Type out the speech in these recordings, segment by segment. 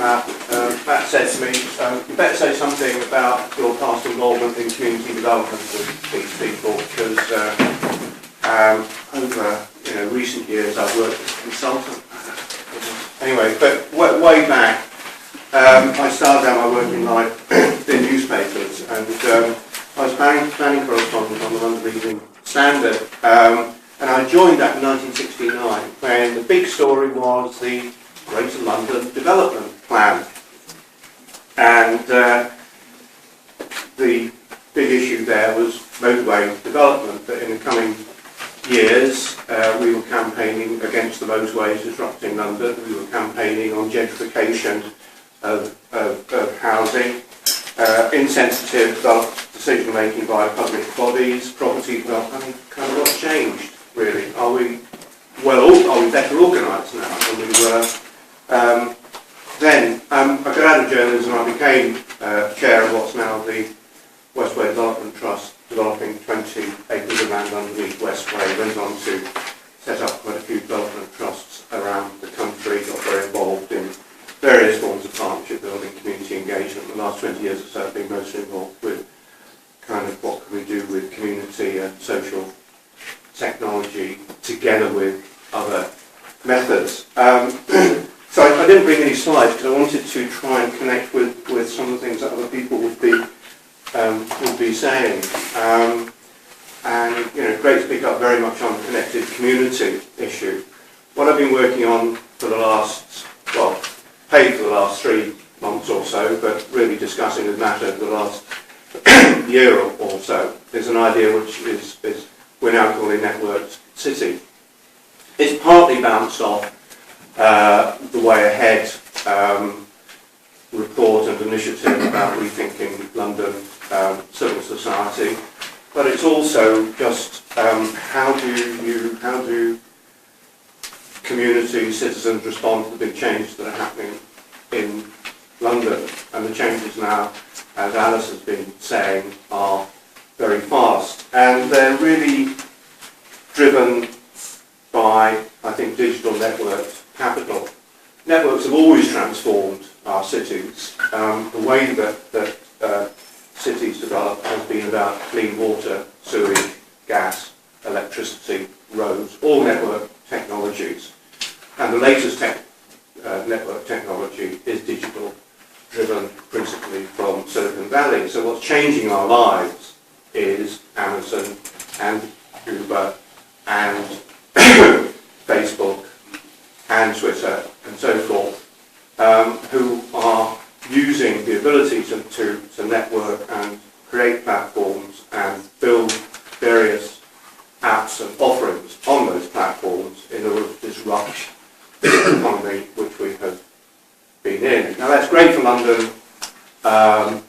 Matt said to me, you better say something about your past involvement in community development with these people, because over recent years I've worked as a consultant. Anyway, but way back, I started out my working life in newspapers, and I was planning correspondent on the London Evening Standard, and I joined that in 1969 when the big story was the Greater London Development Plan. And the big issue there was motorway development, but in the coming years we were campaigning against the motorways disrupting London. We were campaigning on gentrification of housing, insensitive decision making by public bodies, property development. I mean, kind of what's changed really? Are we better organised now than we were then? I got out of journalism and I became chair of what's now the Westway Development Trust, developing 20 acres of land underneath Westway. Went on to set up quite a few development trusts around the country, got very involved in various forms of partnership building, community engagement. The last 20 years or so I've been mostly involved with kind of what can we do with community and social technology together with other methods. So I didn't bring any slides because I wanted to try and connect with some of the things that other people would be saying. And great to pick up very much on the connected community issue. What I've been working on for the last, paid for the last 3 months or so, but really discussing with Matt over the last year or so, is an idea which is we're now calling Networked City. It's partly bounced off the Way Ahead report and initiative about rethinking London civil society, but it's also just how do community citizens respond to the big changes that are happening in London, and the changes now, as Alice has been saying, are very fast, and they're really driven by, I think, digital networked capital. Networks have always transformed our cities. The way that cities develop has been about clean water, sewage, gas, electricity, roads, all network technologies. And the latest network technology is digital, driven principally from Silicon Valley. So what's changing our lives is Amazon and Uber and Facebook and Twitter and so forth, who are using the ability to network and create platforms and build various apps and offerings on those platforms in order to disrupt the economy which we have been in. Now that's great for London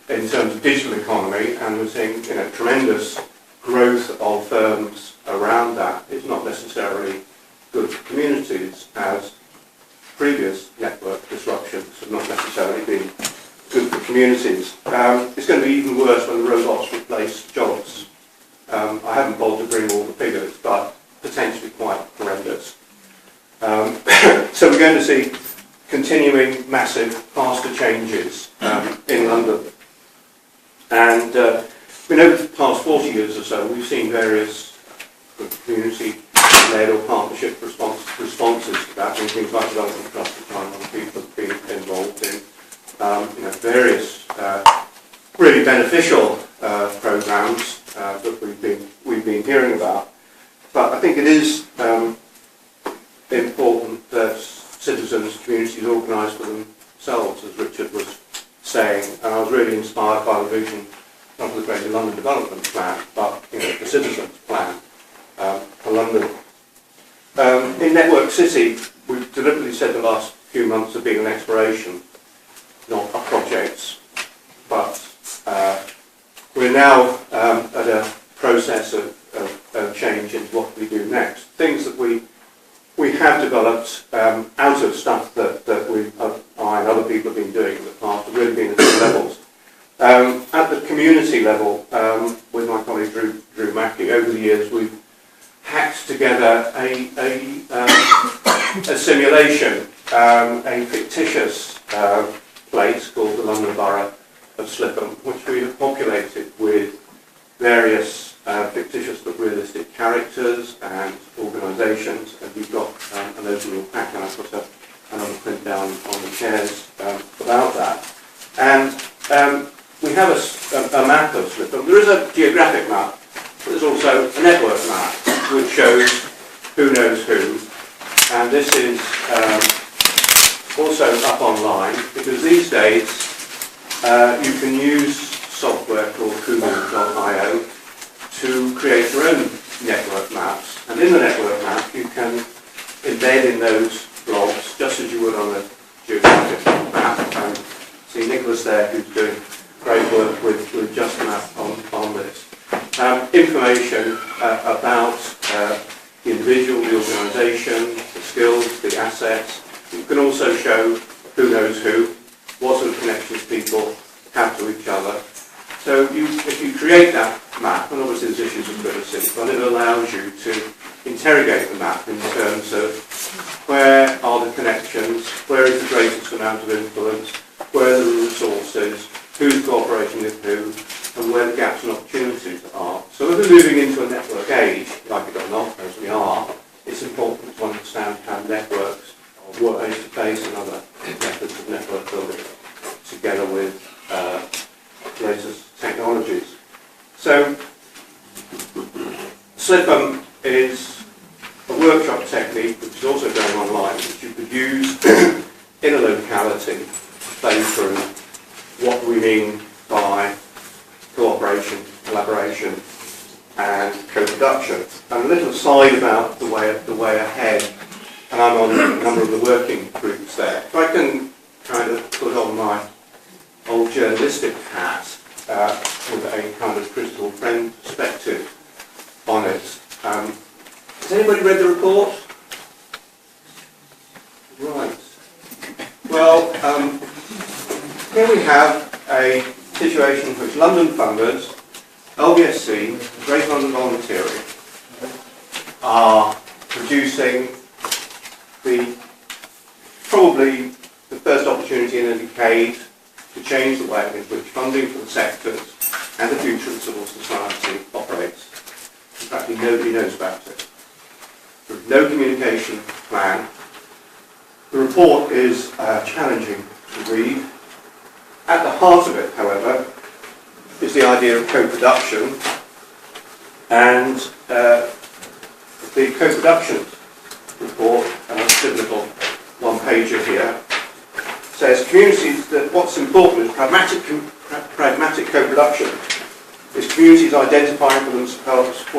in terms of digital economy, and we're seeing tremendous growth of firms around that. It's not necessarily good for communities, as previous network disruptions have not necessarily been good for communities. It's going to be even worse when the robots replace jobs. I haven't bothered to bring all the figures, but potentially quite horrendous. So we're going to see continuing massive, faster changes in London. And over the past 40 years or so, we've seen various community-led or partnership responses to that, and things like Development Trust, which I'm on people have been involved in, various really beneficial programs that we've been hearing about. But I think it is important that citizens, communities organise for themselves, as Richard was saying, and I was really inspired by the vision, not of the Greater London Development Plan, but the Citizens Plan for London. In Network City, we've deliberately said the last few months have been an exploration, not a project, but we're now at a process of change into what we do next. Things that we have developed out of stuff that I and other people have been doing in the past, have really been at different levels. At the community level, with my colleague Drew Mackey, over the years we've hacked together a simulation, a fictitious place called the London Borough of Slipham, which we have populated with various fictitious but realistic characters and organisations, and you've got an overall pack, and I've got another print down on the chairs about that. And we have a map of Slipham. There is a geographic map, but there's also a network map which shows who knows who, and this is also up online, because these days you can use software called Kumu.io to create your own network maps, and in the network map you can embed in those blobs, just as you would on a geographic map. And see Nicholas there, who's doing great work with just a map on this. Information about the individual, the organisation, the skills, the assets. You can also show who knows who, what sort of connections people have to each other. So if you create that map, and obviously there's issues of privacy, but it allows you to interrogate the map in terms of where are the connections, where is the greatest amount of influence, where are the resources, who's cooperating with who, and where the gaps and opportunities are. So if we're moving into a network age, like it or not, as we are, it's important to understand how networks work face-to-face and other methods of network building together with latest technologies. So Slipham is a workshop technique which is also going online, which you could use in a locality to play through what we mean by cooperation, collaboration and co-production. And a little aside about the way ahead, and I'm on a number of the working groups there. If I can kind of put on my old journalistic hat with a kind of critical friend perspective on it. Has anybody read the report? Right. Well, here we have a situation in which London funders, LBSC, Great London Volunteering, are producing probably the first opportunity in a decade to change the way in which funding for the sectors and the future of civil society operates. In fact, nobody knows about it. There is no communication plan. The report is challenging to read. At the heart of it, however, is the idea of co-production, and the co-production report, and I've got a little one-pager here, says communities that what's important is pragmatic co-production. Is communities identifying for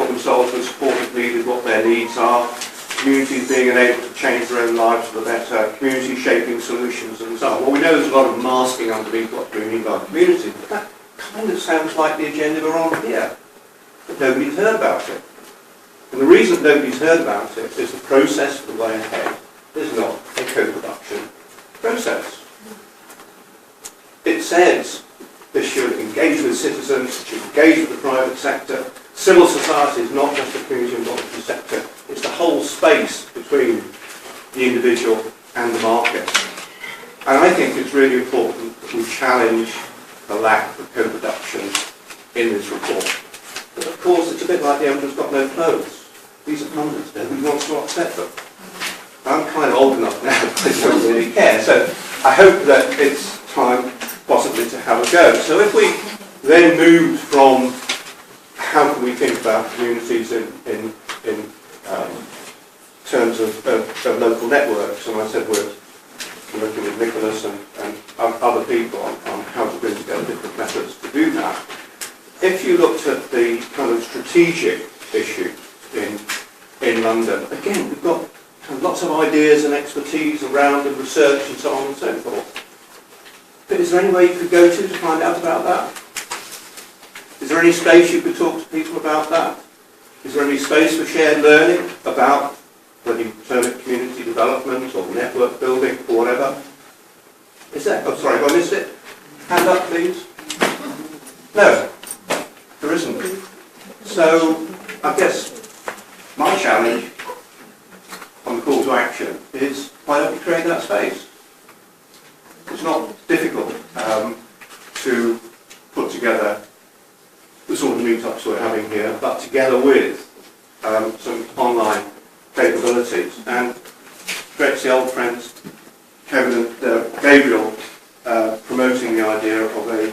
themselves the support that's needed, what their needs are, communities being able to change their own lives for the better, communities shaping solutions and so on. Well, we know there's a lot of masking underneath what we mean by community, but that kind of sounds like the agenda we're on here, but nobody's heard about it. And the reason nobody's heard about it is the process for the way ahead is not a co-production process. It says this should engage with citizens, it should engage with the private sector. Civil society is not just the community and voluntary sector, it's the whole space between the individual and the market. And I think it's really important that we challenge the lack of co-production in this report. But of course, it's a bit like the emperor's got no clothes. These are pundits, nobody wants to upset them. I'm kind of old enough now, but I don't really care. So I hope that it's time possibly to have a go. So if we then move from how can we think about communities in terms of local networks, and I said we're working with Nicholas and other people on how to bring together different methods to do that. If you looked at the kind of strategic issues in London, again, we've got lots of ideas and expertise around and research and so on and so forth. But is there any way you could go to find out about that? Is there any space you could talk to people about that? Is there any space for shared learning about whether you term it community development or network building or whatever? Is there? Oh, sorry, have I missed it? Hand up, please. No, there isn't. So, I guess my challenge on the call to action is why don't we create that space? It's not difficult. but together with some online capabilities. And Greg's the old friends, Kevin and Gabriel, promoting the idea of a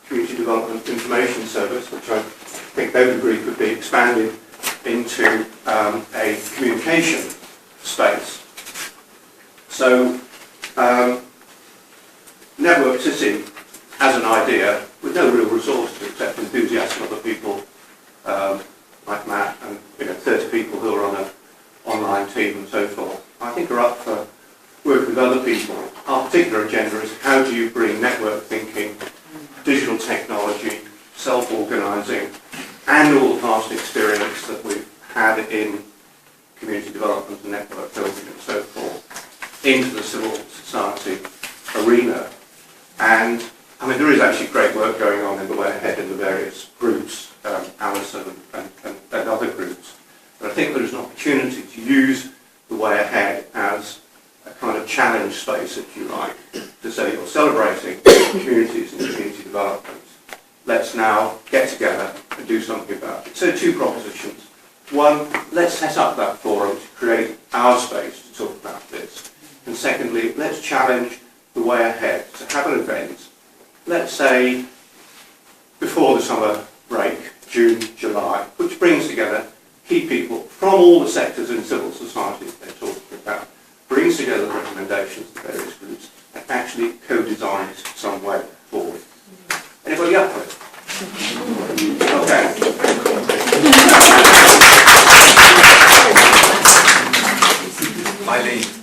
community development information service, which I think they would agree could be expanded into a communication space. So, Network City as an idea, with no real resources except enthusiastic other people like Matt and 30 people who are on an online team and so forth, I think are up for working with other people. Our particular agenda is how do you bring network thinking, digital technology, self-organising, and all the past experience that we've had in community development and network building and so forth into the civil society arena. And I mean, there is actually great work going on in the way ahead in the various groups, Alison and other groups. But I think there is an opportunity to use the way ahead as a kind of challenge space, if you like, to say you're celebrating communities and community development. Let's now get together and do something about it. So 2 propositions. One, let's set up that forum to create our space to talk about this. And secondly, let's challenge the way ahead to have an event, let's say before the summer break, June, July, which brings together key people from all the sectors in civil society that they're talking about, brings together the recommendations of the various groups, and actually co-designs some way forward. Anybody up for it? Okay. Eileen.